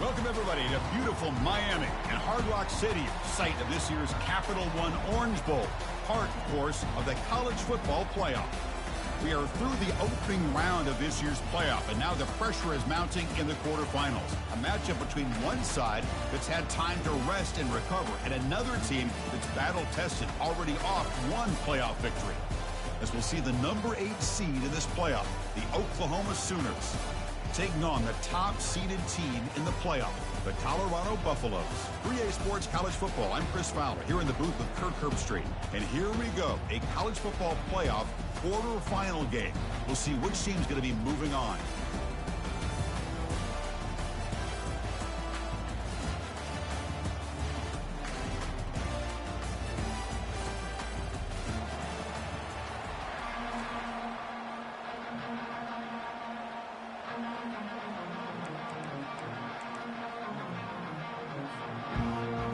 Welcome, everybody, to beautiful Miami and Hard Rock City, site of this year's Capital One Orange Bowl, part, of course, of the college football playoff. We are through the opening round of this year's playoff, and now the pressure is mounting in the quarterfinals. A matchup between one side that's had time to rest and recover, and another team that's battle-tested, already off one playoff victory. As we'll see the number 8 seed in this playoff, the Oklahoma Sooners, taking on the top-seeded team in the playoff, the Colorado Buffaloes. 3A Sports College Football. I'm Chris Fowler here in the booth with Kirk Herbstreit. And here we go, a college football playoff quarterfinal game. We'll see which team's going to be moving on.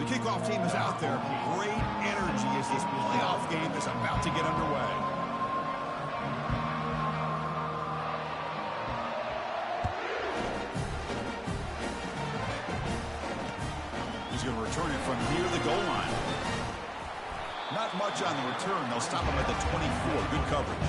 Kickoff team is out there. Great energy as this playoff game is about to get underway. He's going to return it from near the goal line. Not much on the return. They'll stop him at the 24. Good coverage.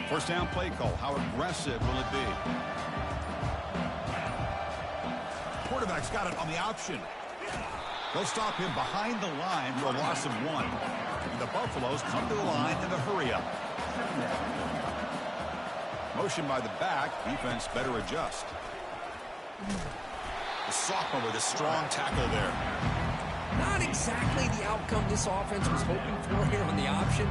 First down play call. How aggressive will it be? Quarterback's got it on the option. They'll stop him behind the line for a loss of 1. And the Buffaloes come to the line in a hurry up. Motion by the back. Defense better adjust. The sophomore with a strong tackle there. Not exactly the outcome this offense was hoping for here on the option.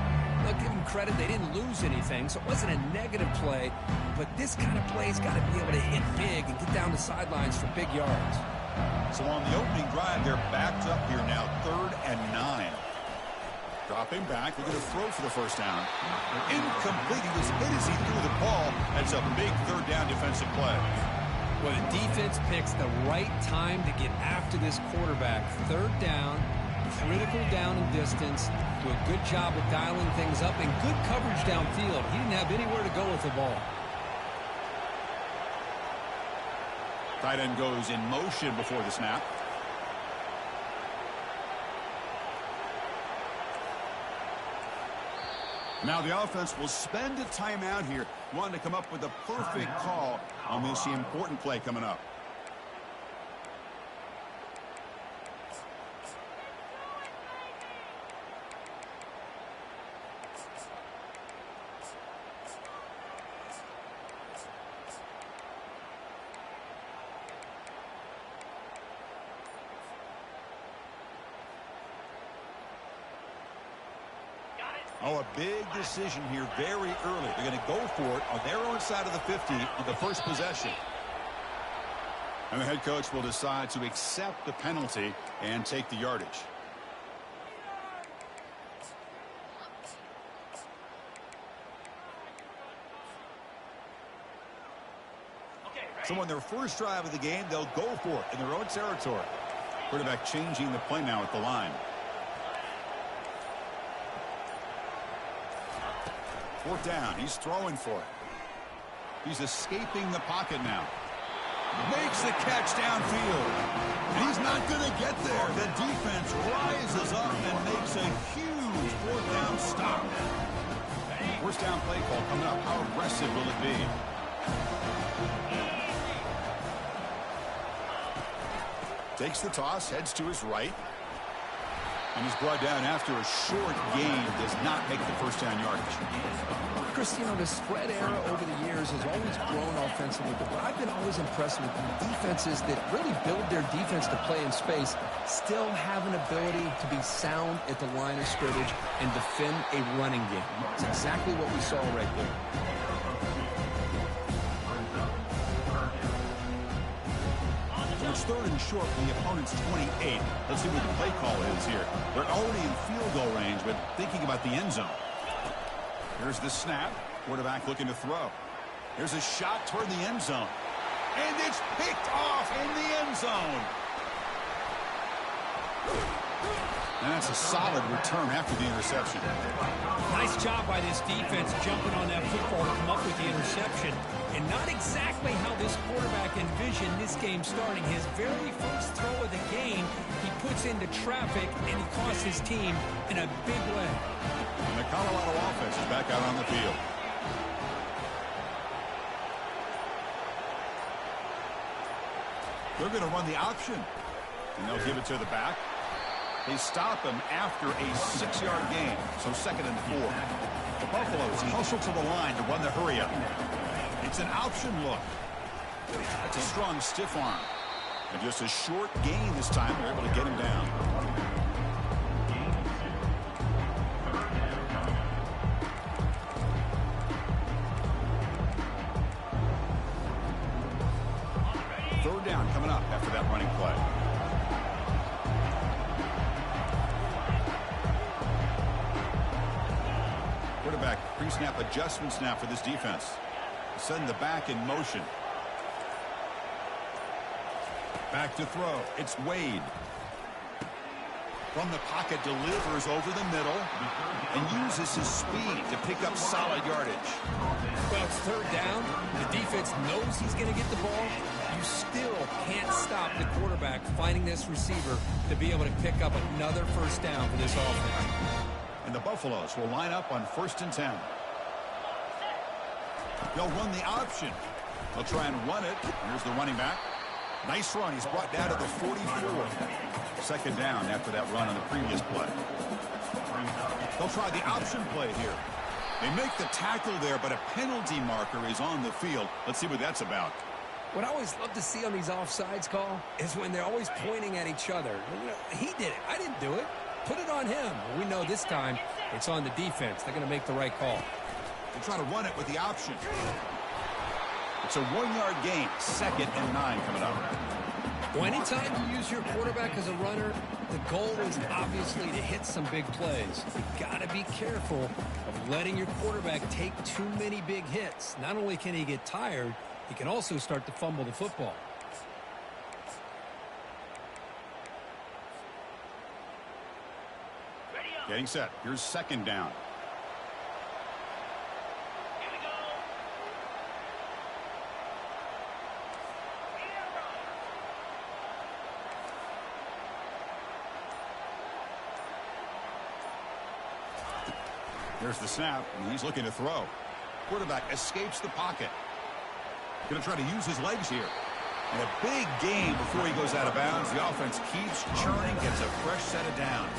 I'll give them credit, they didn't lose anything, so it wasn't a negative play, but this kind of play's got to be able to hit big and get down the sidelines for big yards. So on the opening drive, they're backed up here now, 3rd and 9. Dropping back, they're going to throw for the first down. Incomplete, he was hit as he threw the ball. That's a big 3rd down defensive play. Well, the defense picks the right time to get after this quarterback. 3rd down, critical down and distance. Do a good job of dialing things up and good coverage downfield. He didn't have anywhere to go with the ball. Tight end goes in motion before the snap. Now the offense will spend a timeout here, wanting to come up with a perfect call on this important play coming up. Oh, a big decision here very early. They're going to go for it on their own side of the 50 on the first possession. And the head coach will decide to accept the penalty and take the yardage. So on their first drive of the game, they'll go for it in their own territory. Quarterback changing the play now at the line. 4th down. He's throwing for it. He's escaping the pocket now. Makes the catch downfield. And he's not going to get there. The defense rises up and makes a huge 4th down stop. First down play call coming up. How aggressive will it be? Takes the toss, heads to his right. And he's brought down after a short gain. Does not make the first down yardage. Chris, you know, the spread era over the years has always grown offensively, but I've been always impressed with the defenses that really build their defense to play in space, still have an ability to be sound at the line of scrimmage and defend a running game. It's exactly what we saw right there. It's third and short from the opponent's 28. Let's see what the play call is here. They're already in field goal range, but thinking about the end zone. Here's the snap. Quarterback looking to throw. Here's a shot toward the end zone. And it's picked off in the end zone. And that's a solid return after the interception. Nice job by this defense jumping on that football to come up with the interception. And not exactly how this quarterback envisioned this game starting. His very first throw of the game, he puts into traffic, and he costs his team in a big way. And the Colorado offense is back out on the field. They're going to run the option. And they'll give it to the back. They stop him after a 6-yard gain. So 2nd and 4. The Buffaloes hustle to the line to run the hurry up. It's an option look. That's a strong stiff arm. And just a short gain this time. They're able to get him down. Third down coming up after that running play. Quarterback pre-snap adjustments now for this defense. Send the back in motion. Back to throw. It's Wade. From the pocket, delivers over the middle and uses his speed to pick up solid yardage. Well, it's third down. The defense knows he's going to get the ball. You still can't stop the quarterback finding this receiver to be able to pick up another first down for this offense. And the Buffaloes will line up on 1st and 10. They'll run the option. They'll try and run it. Here's the running back. Nice run. He's brought down to the 44. 2nd down after that run on the previous play. They'll try the option play here. They make the tackle there, but a penalty marker is on the field. Let's see what that's about. What I always love to see on these offsides call is when they're always pointing at each other. You know, he did it. I didn't do it. Put it on him. We know this time it's on the defense. They're going to make the right call. They try to run it with the option. It's a 1-yard gain. 2nd and 9 coming up. Well, anytime you use your quarterback as a runner, the goal is obviously to hit some big plays. You've got to be careful of letting your quarterback take too many big hits. Not only can he get tired, he can also start to fumble the football. Getting set. Here's 2nd down. Here's the snap, and he's looking to throw. Quarterback escapes the pocket. Going to try to use his legs here. And a big gain before he goes out of bounds. The offense keeps churning, gets a fresh set of downs.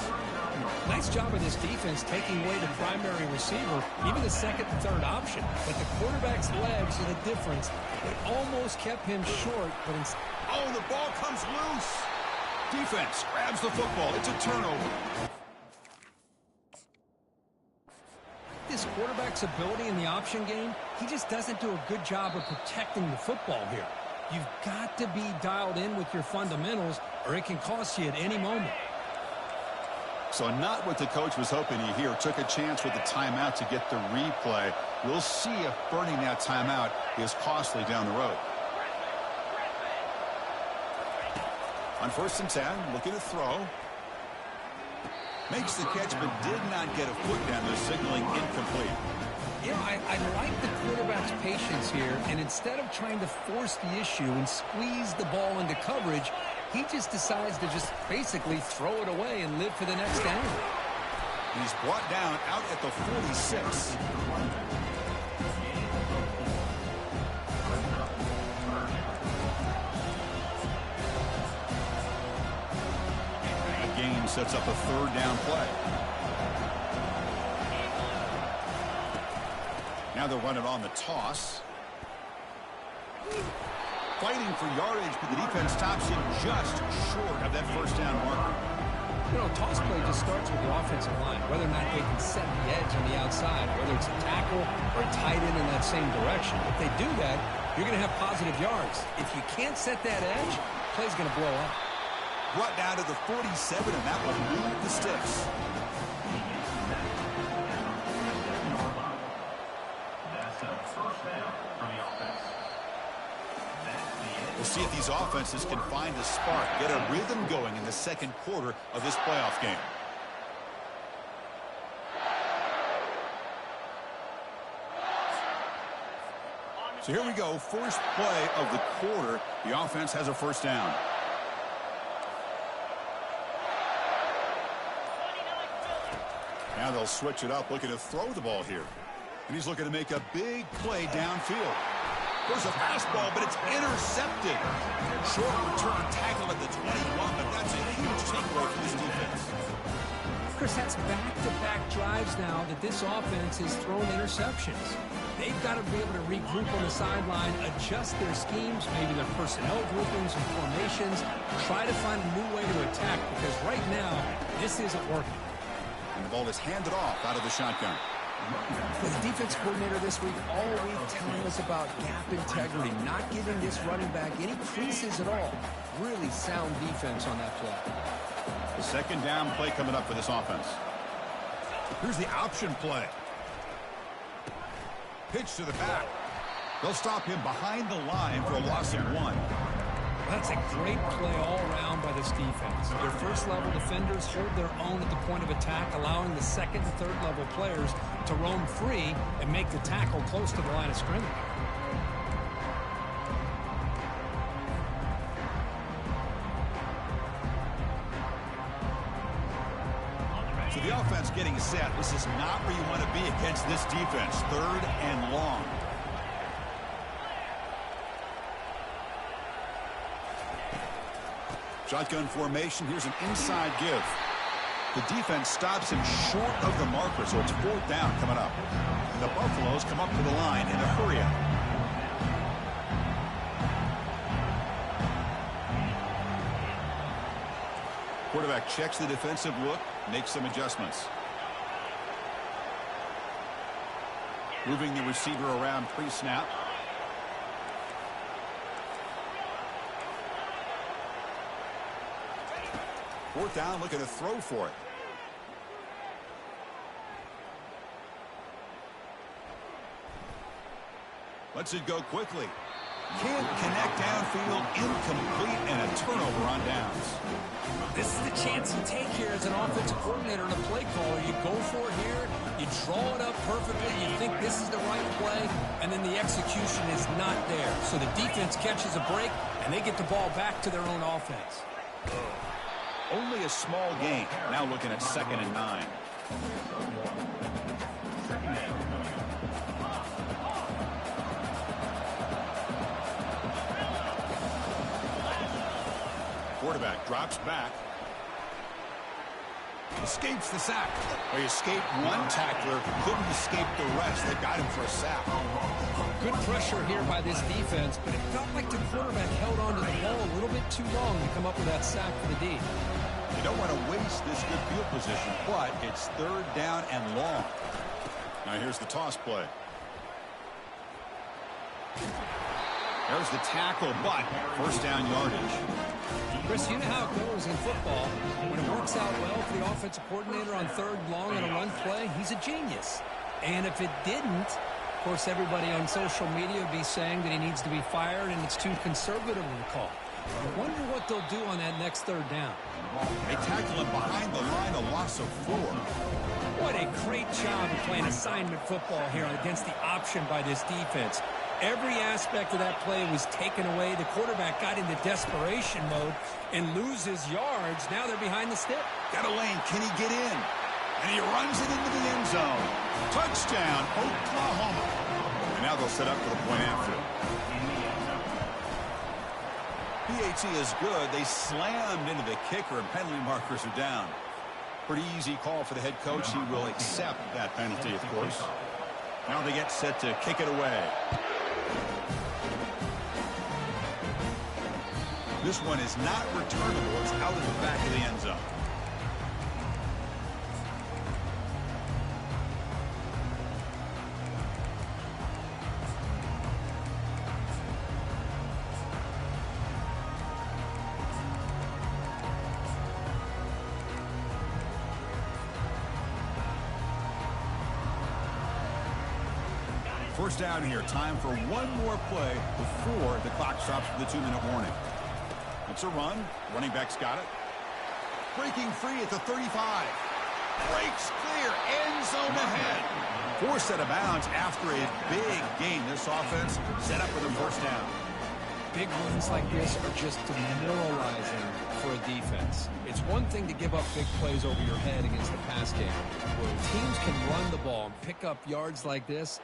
Nice job of this defense taking away the primary receiver, even the 2nd and 3rd option. But the quarterback's legs are the difference. They almost kept him short, but instead... Oh, the ball comes loose. Defense grabs the football. It's a turnover. This quarterback's ability in the option game, he just doesn't do a good job of protecting the football here. You've got to be dialed in with your fundamentals, or it can cost you at any moment. So not what the coach was hoping to hear. Took a chance with the timeout to get the replay. We'll see if burning that timeout is costly down the road. On 1st and 10, looking to throw. Makes the catch, but did not get a foot down there, signaling incomplete. You know, I like the quarterback's patience here, and instead of trying to force the issue and squeeze the ball into coverage, he just decides to just basically throw it away and live for the next down. He's brought down out at the 46. sets up a third down play. Now they'll run it on the toss. Fighting for yardage, but the defense stops him just short of that first down marker. You know, toss play just starts with the offensive line, whether or not they can set the edge on the outside, whether it's a tackle or a tight end in that same direction. If they do that, you're going to have positive yards. If you can't set that edge, play's going to blow up. Brought down to the 47, and that will move the sticks. We'll see if these offenses can find a spark, get a rhythm going in the second quarter of this playoff game. So here we go, first play of the quarter. The offense has a first down. Now they'll switch it up, looking to throw the ball here. And he's looking to make a big play downfield. There's a fastball, but it's intercepted. Short return, tackle at the 21, but that's a huge takeaway for this defense. Chris, that's back-to-back drives now that this offense has thrown interceptions. They've got to be able to regroup on the sideline, adjust their schemes, maybe their personnel groupings and formations, try to find a new way to attack, because right now, this isn't working. And the ball is handed off out of the shotgun. The defense coordinator this week all week telling us about gap integrity, not giving this running back any creases at all. Really sound defense on that play. The second down play coming up for this offense. Here's the option play. Pitch to the back. They'll stop him behind the line for a loss of 1. That's a great play all around by this defense. Their first-level defenders hold their own at the point of attack, allowing the second and third-level players to roam free and make the tackle close to the line of scrimmage. So the offense getting set. This is not where you want to be against this defense. Third and long. Shotgun formation. Here's an inside give. The defense stops him short of the marker, so it's fourth down coming up. The Buffaloes come up to the line in a hurry up. Quarterback checks the defensive look, makes some adjustments. Moving the receiver around pre-snap. Fourth down, looking to throw for it. Lets it go quickly. Can't connect downfield, incomplete, and a turnover on downs. This is the chance you take here as an offensive coordinator and a play caller. You go for it here, you draw it up perfectly, you think this is the right play, and then the execution is not there. So the defense catches a break, and they get the ball back to their own offense. Only a small gain. Now looking at 2nd and 9. Quarterback drops back. Escapes the sack. They escaped one tackler, couldn't escape the rest. They got him for a sack. Good pressure here by this defense, but it felt like the quarterback held on to the ball a little bit too long to come up with that sack for the D. You don't want to waste this good field position, but it's third down and long. Now here's the toss play. There's the tackle, but first down yardage. Chris, you know how it goes in football. When it works out well for the offensive coordinator on third long on a run play, he's a genius. And if it didn't, of course, everybody on social media would be saying that he needs to be fired and it's too conservative of a call. I wonder what they'll do on that next third down. They tackle him behind the line, a loss of 4. What a great job of playing assignment football here against the option by this defense. Every aspect of that play was taken away. The quarterback got into desperation mode and loses yards. Now they're behind the stick. Got a lane. Can he get in? And he runs it into the end zone. Touchdown, Oklahoma. And now they'll set up for the point after. PAT is good. They slammed into the kicker, and penalty markers are down. Pretty easy call for the head coach. He will accept that penalty, of course. Now they get set to kick it away. This one is not returnable. It's out of the back of the end zone. First down here. Time for one more play before the clock stops for the 2-minute warning. It's a run. Running back's got it. Breaking free at the 35. Breaks clear. End zone ahead. Forced out of bounds after a big gain. This offense set up for the first down. Big wins like this are just demoralizing for a defense. It's one thing to give up big plays over your head against the pass game. Where teams can run the ball and pick up yards like this,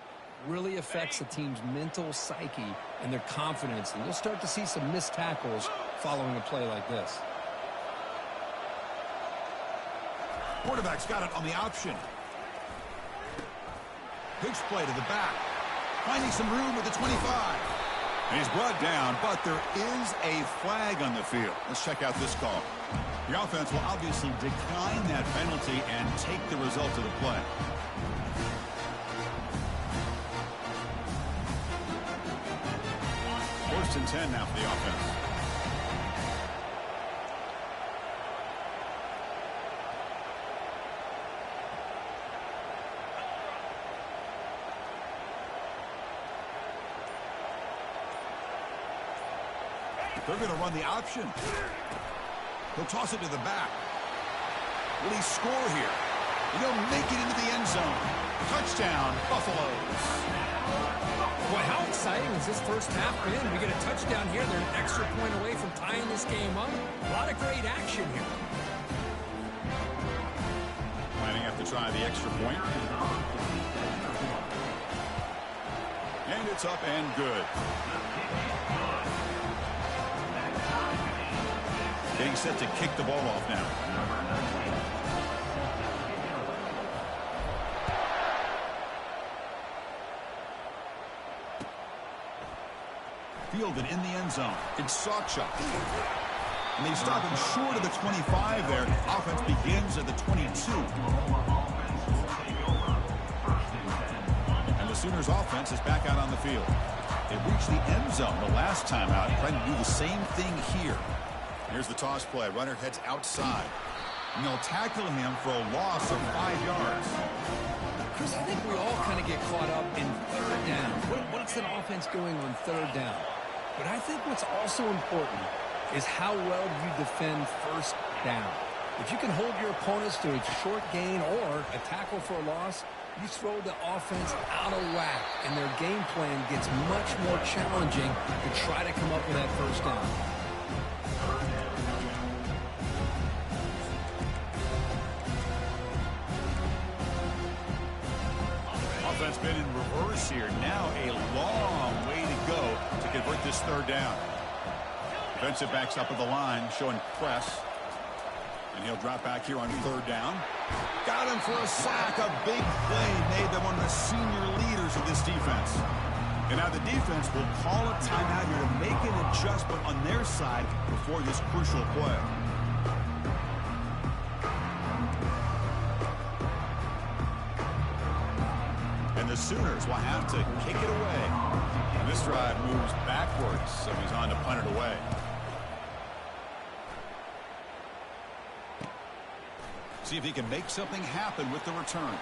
really affects the team's mental psyche and their confidence. And you'll start to see some missed tackles following a play like this. Quarterback's got it on the option. Pitch play to the back. Finding some room with the 25. And he's brought down, but there is a flag on the field. Let's check out this call. The offense will obviously decline that penalty and take the result of the play. First and 10 now for the offense. They're going to run the option. He'll toss it to the back. Will he score here? He'll make it into the end zone. Touchdown, Buffaloes. Boy, how exciting has this first half been? We get a touchdown here. They're an extra point away from tying this game up. A lot of great action here. Planning up to try the extra point. And it's up and good. Getting set to kick the ball off now. Fielded in the end zone. It's Sawchuk. And they stop him short of the 25 there. Offense begins at the 22. And the Sooners offense is back out on the field. They reached the end zone the last time out, trying to do the same thing here. Here's the toss play. Runner heads outside. And they'll tackle him for a loss of 5 yards. Chris, I think we all kind of get caught up in third down. What's an offense doing on third down? But I think what's also important is how well you defend first down. If you can hold your opponents to a short gain or a tackle for a loss, you throw the offense out of whack, and their game plan gets much more challenging to try to come up with that first down. Offense been in reverse here. Now a long way to go to convert this third down. Defensive backs up at the line, showing press. And he'll drop back here on third down. Got him for a sack. A big play made them one of the senior leaders of this defense. And now the defense will call a timeout here to make an adjustment on their side before this crucial play. And the Sooners will have to kick it away. And this drive moves backwards, so he's on to punt it away. See if he can make something happen with the return.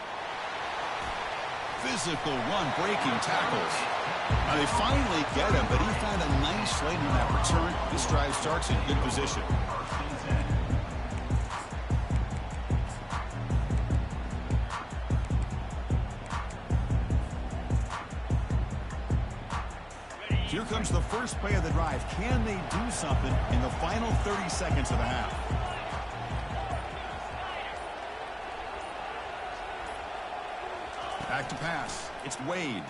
Physical run, breaking tackles. Now they finally get him, but he found a nice lane on that return. This drive starts in good position. Here comes the first play of the drive. Can they do something in the final 30 seconds of the half? Back to pass. It's Wade.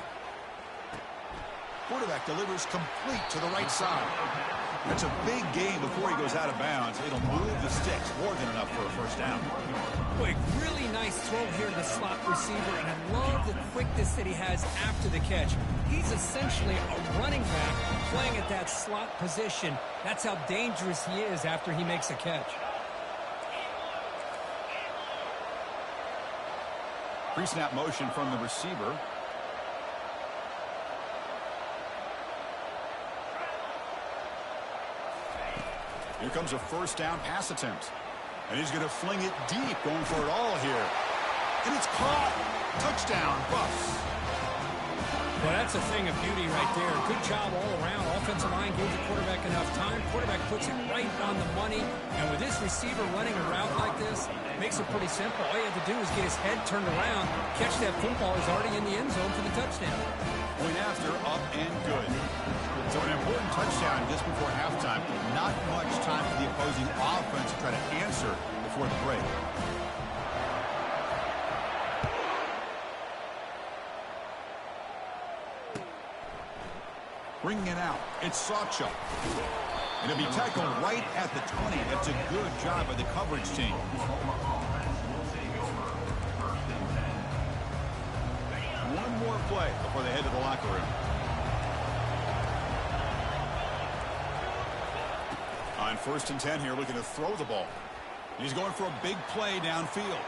Quarterback delivers complete to the right side. That's a big gain before he goes out of bounds. It'll move the sticks more than enough for a first down. Quick, really nice throw here to the slot receiver, and I love the quickness that he has after the catch. He's essentially a running back playing at that slot position. That's how dangerous he is after he makes a catch. Pre-snap motion from the receiver. Here comes a first down pass attempt. And he's going to fling it deep, going for it all here. And it's caught. Touchdown, Buffs. Well, that's a thing of beauty right there. Good job all around. Offensive line gave the quarterback enough time. Quarterback puts it right on the money. And with this receiver running a route like this, makes it pretty simple. All you have to do is get his head turned around, catch that football. He's already in the end zone for the touchdown. Point after, up and good. So an important touchdown just before halftime. Not much time for the opposing offense to try to answer before the break. Bringing it out. It's Sawchuck. And it'll be tackled right at the 20. That's a good job by the coverage team. One more play before they head to the locker room. On 1st and 10 here, looking to throw the ball. He's going for a big play downfield.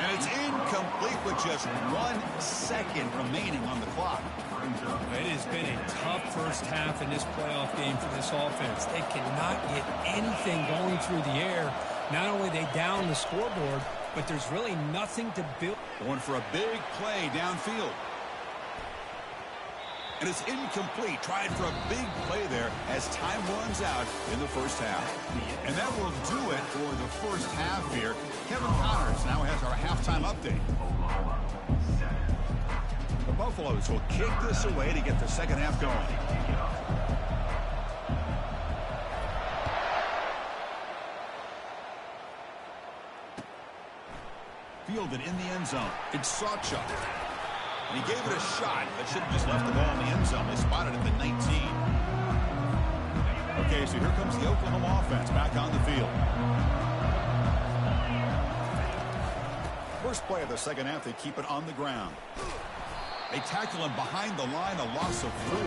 And it's incomplete with just 1 second remaining on the clock. It has been a tough first half in this playoff game for this offense. They cannot get anything going through the air. Not only they down the scoreboard, but there's really nothing to build. Going for a big play downfield. And it's incomplete. Tried for a big play there as time runs out in the first half. And that will do it for the first half here. Kevin Connors now has our halftime update. The Buffaloes will kick this away to get the second half going. Fielded in the end zone. It's Sawchuck. And he gave it a shot, but should have just left the ball in the end zone. They spotted it at the 19. Okay, so here comes the Oklahoma offense back on the field. First play of the second half, they keep it on the ground. They tackle him behind the line, a loss of 4.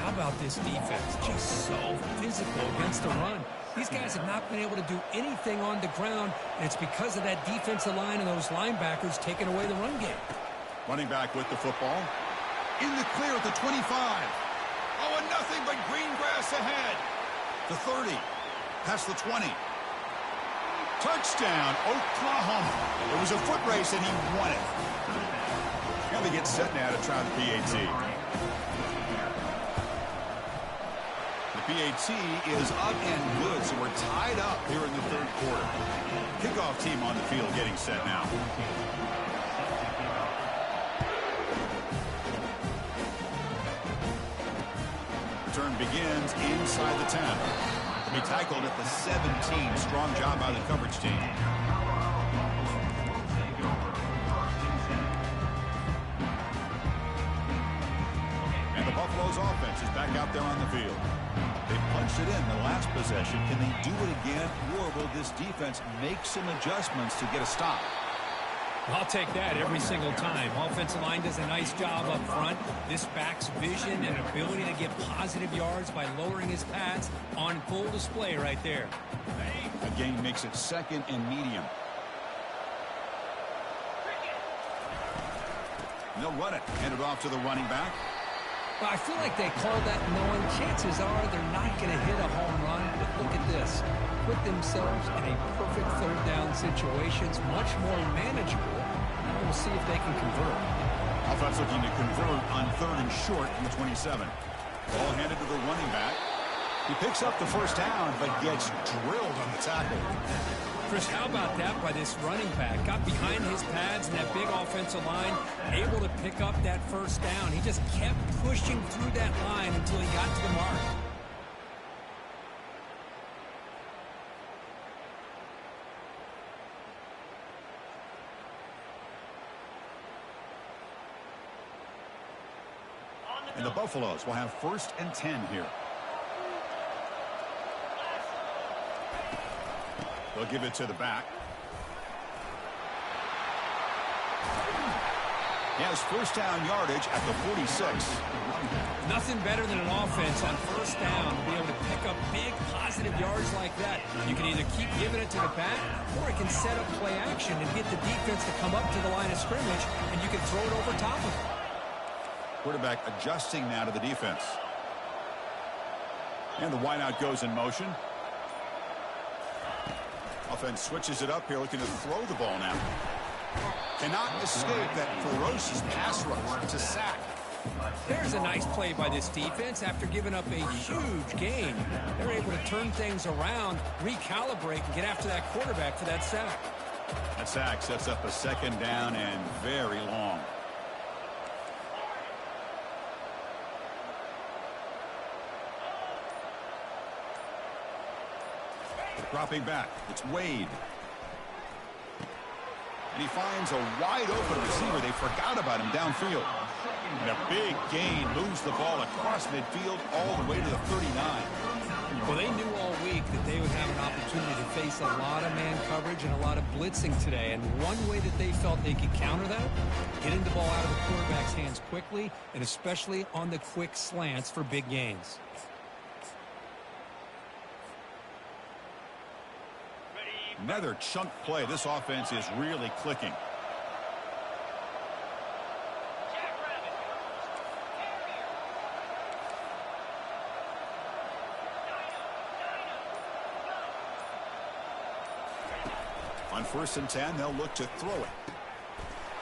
How about this defense? Just so physical against the run. These guys have not been able to do anything on the ground, and it's because of that defensive line and those linebackers taking away the run game. Running back with the football. In the clear at the 25. Oh, and nothing but green grass ahead. The 30. Past the 20. Touchdown, Oklahoma. It was a foot race, and he won it. And they get set now to try the PAT. The PAT is up and good, so we're tied up here in the third quarter. Kickoff team on the field getting set now. Return begins inside the 10. To be tackled at the 17. Strong job by the coverage team. And the Buffalo's offense is back out there on the field. They punched it in the last possession. Can they do it again, or will this defense make some adjustments to get a stop? I'll take that every single time. Offensive line does a nice job up front. This back's vision and ability to get positive yards by lowering his pads on full display right there. The game makes it 2nd and medium. And they'll run it. Hand it off to the running back. Well, I feel like they call that knowing chances are they're not going to hit a home run. But look at this. Put themselves in a perfect third down situations, much more manageable. And we'll see if they can convert. Offense looking to convert on 3rd and short from the 27. Ball handed to the running back. He picks up the first down, but gets drilled on the tackle. Chris, how about that by this running back? Got behind his pads and that big offensive line, able to pick up that first down. He just kept pushing through that line until he got to the mark. And the Buffaloes will have 1st and 10 here. They'll give it to the back. He has first down yardage at the 46. Nothing better than an offense on first down to be able to pick up big positive yards like that. You can either keep giving it to the back, or it can set up play action and get the defense to come up to the line of scrimmage, and you can throw it over top of it. Quarterback adjusting now to the defense. And the wideout goes in motion. Offense switches it up here, looking to throw the ball now. Cannot escape that ferocious pass rush. It's a sack. There's a nice play by this defense. After giving up a huge gain, they're able to turn things around, recalibrate, and get after that quarterback for that sack. That sack sets up a second down and very long. Dropping back, it's Wade. And he finds a wide-open receiver. They forgot about him downfield. And a big gain moves the ball across midfield all the way to the 39. Well, they knew all week that they would have an opportunity to face a lot of man coverage and a lot of blitzing today. And one way that they felt they could counter that, getting the ball out of the quarterback's hands quickly, and especially on the quick slants for big gains. Another chunk play. This offense is really clicking. On 1st and 10, they'll look to throw it.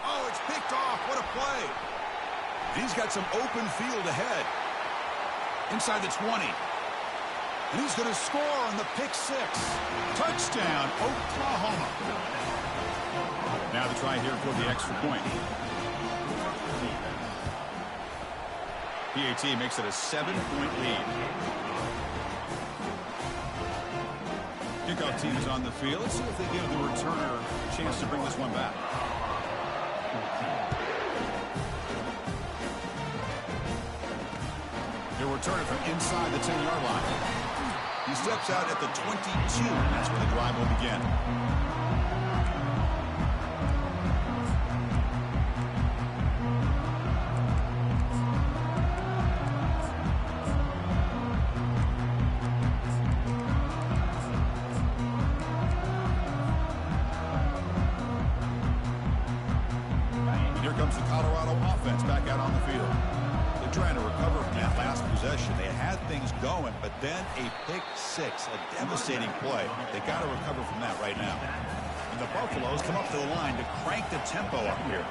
Oh, it's picked off. What a play. He's got some open field ahead. Inside the 20. And he's going to score on the pick six. Touchdown, Oklahoma. Now the try here for the extra point. PAT makes it a 7-point lead. Kickoff team is on the field. Let's see if they give the returner a chance to bring this one back. They'll return it from inside the 10-yard line. He steps out at the 22. That's where the drive will begin. And here comes the Colorado offense back out on the field. They're trying to recover from that last possession. They had things going, but then a pick six, a devastating play. They got to recover from that right now. And the Buffaloes come up to the line to crank the tempo up here.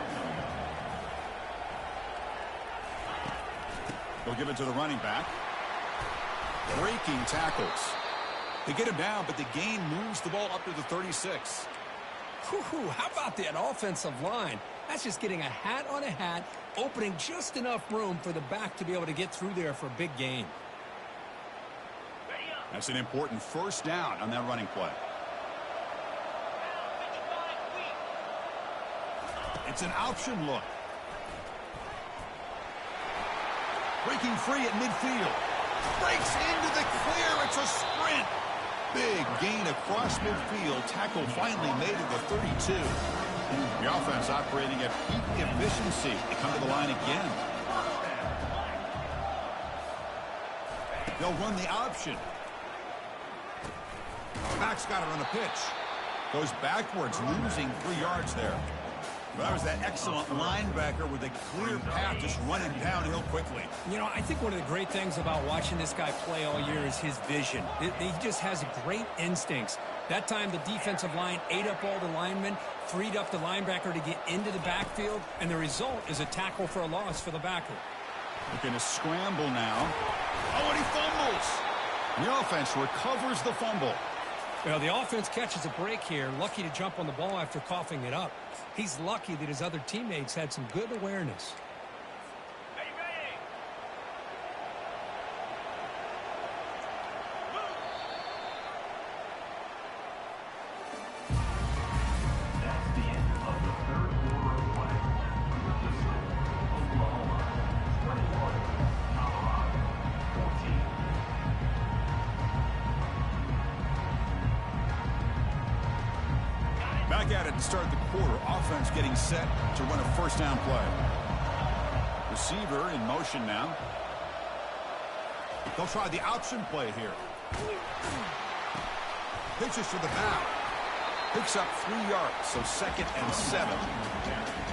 They'll give it to the running back. Breaking tackles. They get him down, but the gain moves the ball up to the 36. Whew, how about that offensive line? That's just getting a hat on a hat, opening just enough room for the back to be able to get through there for a big gain. That's an important first down on that running play. It's an option look. Breaking free at midfield. Breaks into the clear. It's a sprint. Big gain across midfield. Tackle finally made at the 32. The offense operating at peak efficiency. They come to the line again. They'll run the option. Back's got it on the pitch. Goes backwards, losing 3 yards there. But that was that excellent linebacker with a clear path just running downhill quickly. You know, I think one of the great things about watching this guy play all year is his vision. He just has great instincts. That time the defensive line ate up all the linemen, freed up the linebacker to get into the backfield, and the result is a tackle for a loss for the backer. Looking to scramble now. Oh, and he fumbles. The offense recovers the fumble. Well, the offense catches a break here, lucky to jump on the ball after coughing it up. He's lucky that his other teammates had some good awareness. Back at it to start the quarter. Offense getting set to run a first down play. Receiver in motion now. They'll try the option play here. Pitches to the back. Picks up 3 yards, so 2nd and 7.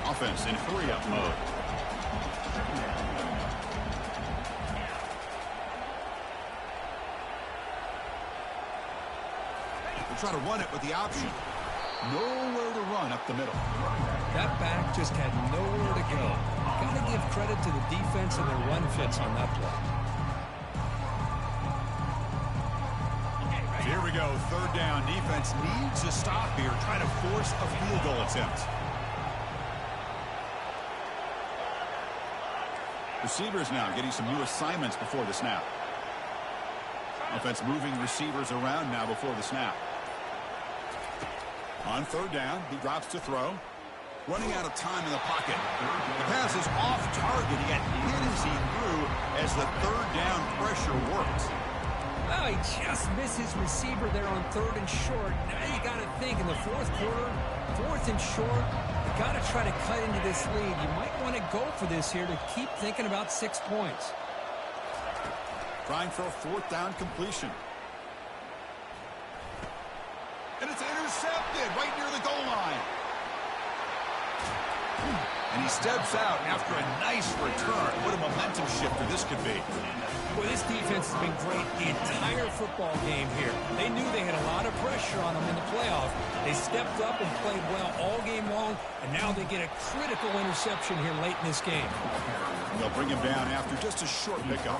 Offense in hurry-up mode. They'll try to run it with the option. Nowhere to run up the middle. That back just had nowhere to go. Got to give credit to the defense and their run fits on that play. Here we go, 3rd down. Defense needs a stop here, trying to force a field goal attempt. Receivers now getting some new assignments before the snap. Offense moving receivers around now before the snap. On 3rd down, he drops to throw. Running out of time in the pocket. The pass is off target. He got hit as he threw as the 3rd down pressure worked. Well, he just missed his receiver there on 3rd and short. Now you got to think in the 4th quarter, 4th and short, you got to try to cut into this lead. You might want to go for this here to keep thinking about 6 points. Trying for a 4th down completion. And it's intercepted right near the goal line. And he steps out after a nice return. What a momentum shifter this could be. Boy, this defense has been great the entire football game here. They knew they had a lot of pressure on them in the playoffs. They stepped up and played well all game long, and now they get a critical interception here late in this game. They'll bring him down after just a short pickup.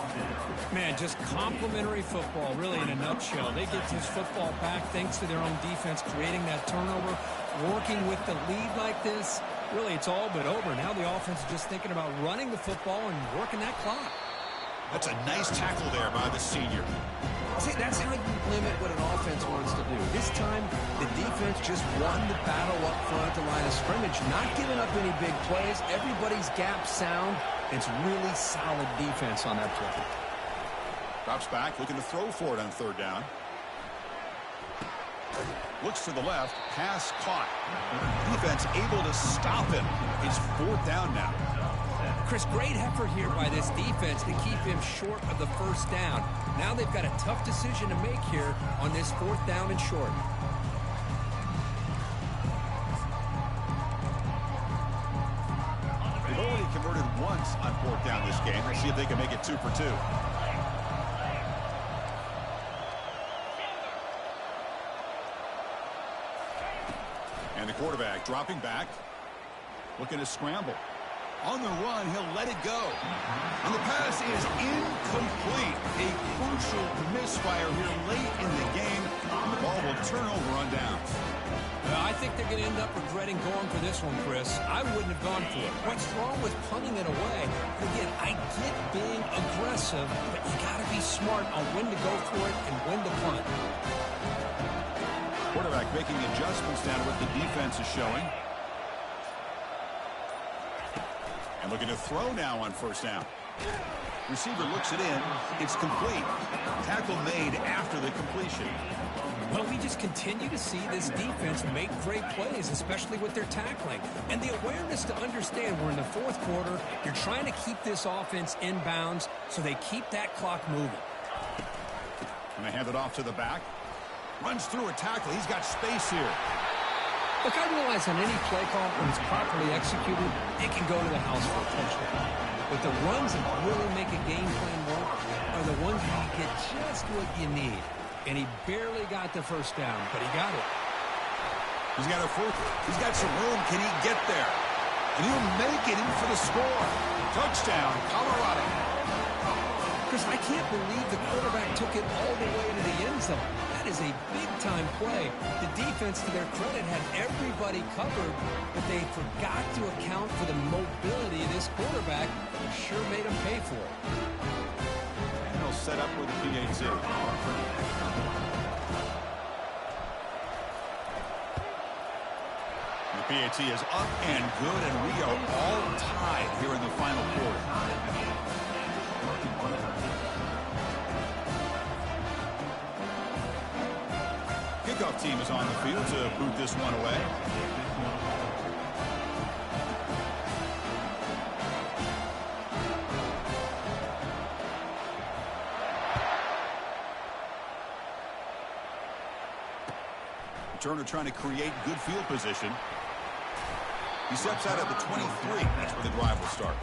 Man, just complimentary football, really, in a nutshell. They get this football back thanks to their own defense, creating that turnover, working with the lead like this. Really, it's all but over. Now the offense is just thinking about running the football and working that clock. That's a nice tackle there by the senior. See, that's how you limit what an offense wants to do. This time, the defense just won the battle up front at the line of scrimmage, not giving up any big plays. Everybody's gap sound. It's really solid defense on that play. Drops back, looking to throw for it on 3rd down. Looks to the left, pass caught. Defense able to stop him. It's 4th down now. Chris, great effort here by this defense to keep him short of the 1st down. Now they've got a tough decision to make here on this 4th down and short. They've only converted once on 4th down this game. Let's see if they can make it 2 for 2. And the quarterback dropping back, looking to scramble. On the run, he'll let it go. And the pass is incomplete. A crucial misfire here late in the game. And the ball will turn over on downs. I think they're going to end up regretting going for this one, Chris. I wouldn't have gone for it. What's wrong with punting it away? Again, I get being aggressive, but you got to be smart on when to go for it and when to punt. Quarterback making adjustments down to what the defense is showing. And looking to throw now on 1st down. Receiver looks it in. It's complete. Tackle made after the completion. Well, we just continue to see this defense make great plays, especially with their tackling. And the awareness to understand we're in the 4th quarter. You're trying to keep this offense in bounds so they keep that clock moving. And they hand it off to the back. Runs through a tackle. He's got space here. Look, I realize on any play call, when it's properly executed, it can go to the house for a touchdown. But the runs that really make a game plan work are the ones where you get just what you need. And he barely got the 1st down, but he got it. He's got a 4th. He's got some room. Can he get there? And he'll make it in for the score. Touchdown, Colorado. Chris, I can't believe the quarterback took it all the way to the end zone. That is a big-time play. The defense, to their credit, had everybody covered, but they forgot to account for the mobility of this quarterback. Sure made him pay for it. And they'll set up with the PAT. The PAT is up and good, and we are all tied here in the final quarter. kickoff team is on the field to boot this one away. Turner trying to create good field position. He steps out at the 23. That's where the drive will start.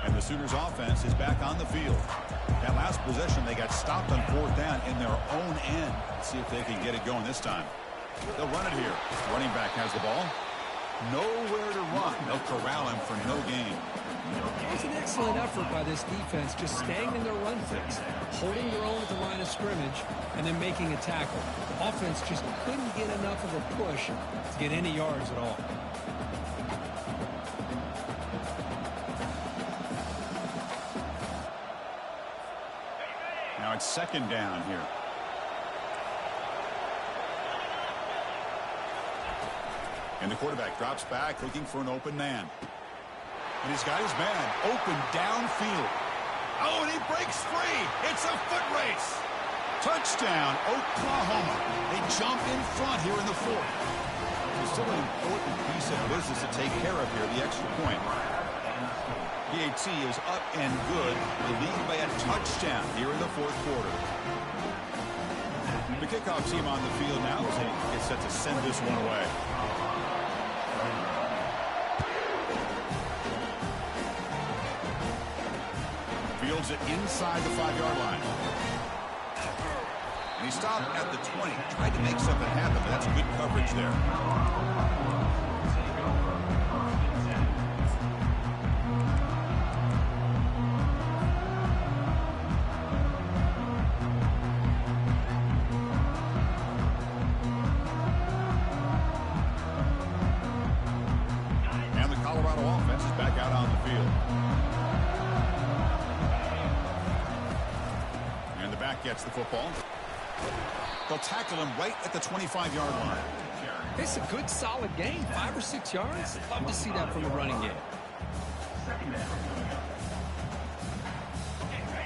And the Sooners offense is back on the field. That last possession, they got stopped on 4th down in their own end. Let's see if they can get it going this time. They'll run it here. Running back has the ball. Nowhere to run. They'll corral him for no gain. It was an excellent effort by this defense, just staying in their run fix, holding their own at the line of scrimmage, and then making a tackle. The offense just couldn't get enough of a push to get any yards at all. Now it's 2nd down here. And the quarterback drops back, looking for an open man. And he's got his man open downfield. Oh, and he breaks free. It's a foot race. Touchdown, Oklahoma. They jump in front here in the 4th. It's still an important piece of business to take care of here, the extra point. PAT is up and good. They lead by a touchdown here in the 4th quarter. The kickoff team on the field now as they get set to send this one away. Fields it inside the 5-yard line. And he stopped at the 20. Tried to make something happen, but that's good coverage there. And the Colorado offense is back out on the field. Gets the football. They'll tackle him right at the 25-yard line. It's a good, solid gain. 5 or 6 yards. Love to see that from the running game.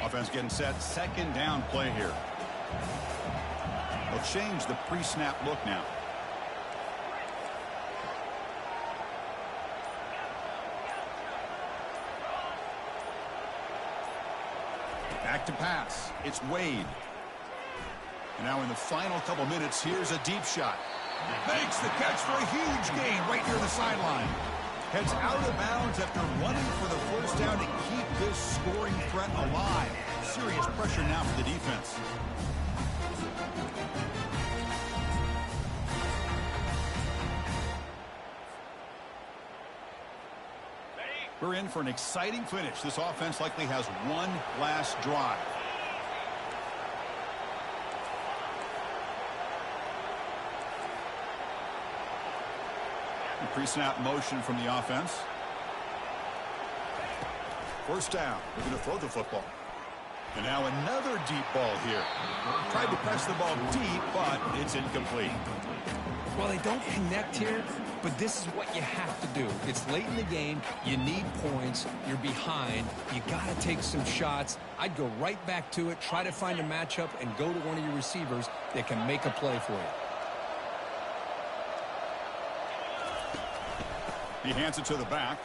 Offense getting set. 2nd down play here. They'll change the pre-snap look now. Back to pass. It's Wade. And now in the final couple minutes, here's a deep shot. Makes the catch for a huge gain right near the sideline. Heads out of bounds after running for the 1st down to keep this scoring threat alive. Serious pressure now for the defense. We're in for an exciting finish. This offense likely has one last drive. Pre-snap motion from the offense. 1st down. We're going to throw the football. And now another deep ball here. Tried to press the ball deep, but it's incomplete. Well, they don't connect here, but this is what you have to do. It's late in the game. You need points. You're behind. You got to take some shots. I'd go right back to it, try to find a matchup, and go to one of your receivers that can make a play for you. He hands it to the back.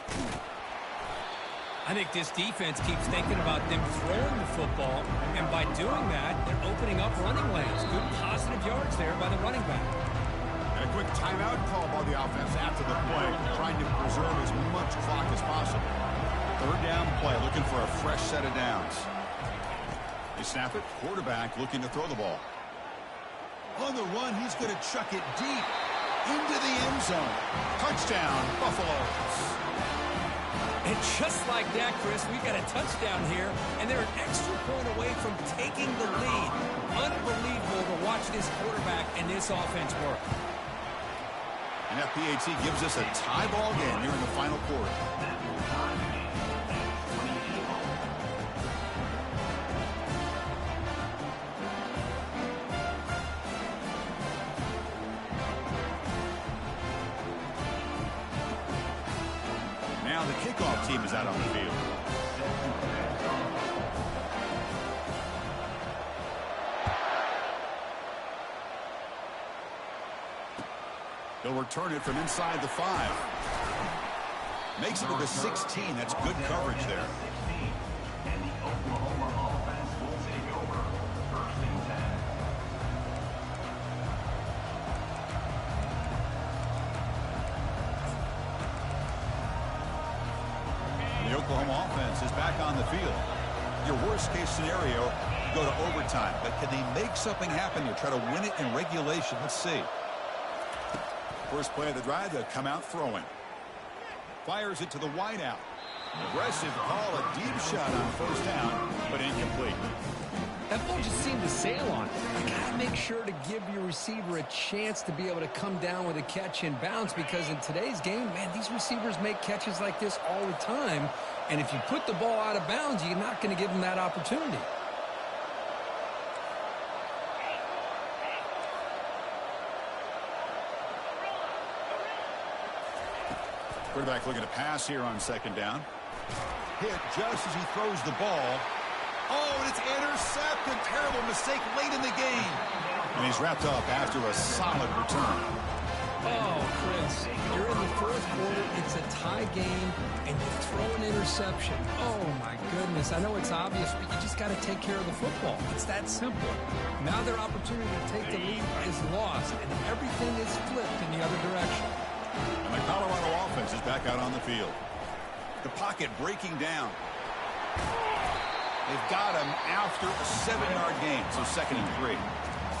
I think this defense keeps thinking about them throwing the football, and by doing that, they're opening up running lanes. Good positive yards there by the running back. And a quick timeout call by the offense after the play, trying to preserve as much clock as possible. 3rd down play, looking for a fresh set of downs. They snap it. Quarterback looking to throw the ball. On the run, he's going to chuck it deep into the end zone. Touchdown, Buffaloes. And just like that, Chris, we got a touchdown here, and they're an extra point away from taking the lead. Unbelievable to watch this quarterback and this offense work. And FPAT gives us a tie ball game here in the final quarter. Now the kickoff team is out on the field. He'll return it from inside the 5. Makes it to the 16. That's good coverage there. And the Oklahoma offense will take over. First and 10. The Oklahoma offense is back on the field. Your worst-case scenario, you go to overtime. But can they make something happen here? Try to win it in regulation. Let's see. First play of the drive, they'll come out throwing. Fires it to the wideout. Aggressive call, a deep shot on first down, but incomplete. That ball just seemed to sail on. You got to make sure to give your receiver a chance to be able to come down with a catch and bounce, because in today's game, man, these receivers make catches like this all the time. And if you put the ball out of bounds, you're not going to give them that opportunity. Quarterback looking to pass here on second down. Hit just as he throws the ball. Oh, and it's intercepted. Terrible mistake late in the game. And he's wrapped up after a solid return. Oh, Chris, you're in the fourth quarter. It's a tie game, and you throw an interception. Oh, my goodness. I know it's obvious, but you just got to take care of the football. It's that simple. Now their opportunity to take the lead is lost, and everything is flipped in the other direction. And the Colorado offense is back out on the field. The pocket breaking down. They've got him after a 7-yard gain, so 2nd and 3.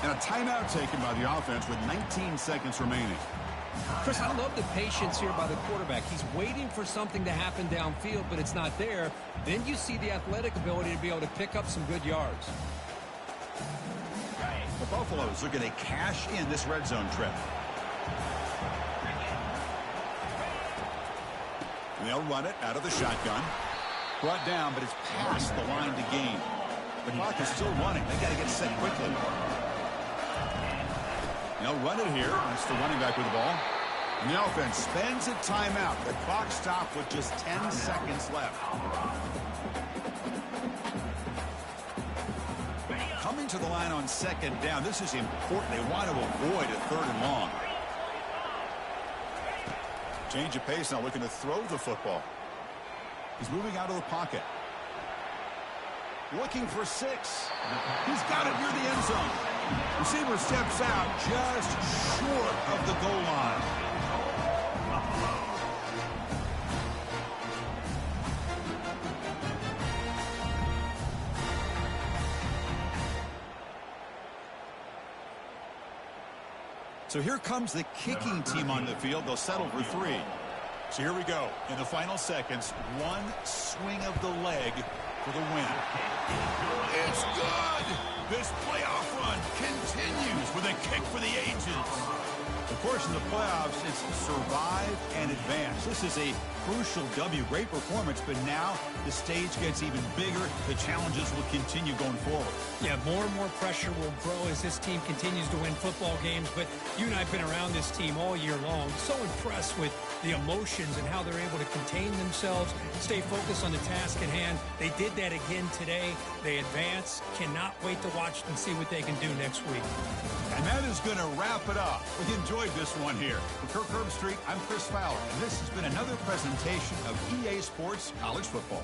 And a timeout taken by the offense with 19 seconds remaining. Chris, I love the patience here by the quarterback. He's waiting for something to happen downfield, but it's not there. Then you see the athletic ability to be able to pick up some good yards. The Buffaloes are going to cash in this red zone trip. And they'll run it out of the shotgun. Brought down, but it's past the line to gain. The clock is still running. They got to get set quickly. They'll run it here. It's the running back with the ball. And the offense spends a timeout. The clock stopped with just 10 seconds left. Coming to the line on second down. This is important. They want to avoid a 3rd and long. Change of pace now, looking to throw the football. He's moving out of the pocket. Looking for 6. He's got it near the end zone. Receiver steps out just short of the goal line. So here comes the kicking team on the field. They'll settle for 3. So here we go. In the final seconds, one swing of the leg for the win. It's good! This playoff run continues with a kick for the ages. Of course, in the playoffs, it's survive and advance. This is a crucial W. Great performance, but now the stage gets even bigger. The challenges will continue going forward. Yeah, more and more pressure will grow as this team continues to win football games. But you and I have been around this team all year long. So impressed with the emotions and how they're able to contain themselves, stay focused on the task at hand. They did that again today. They advance. Cannot wait to watch and see what they can do next week. And that is going to wrap it up. We enjoyed this one here. For Kirk Herbstreit, I'm Chris Fowler, and this has been another presentation of EA Sports College Football.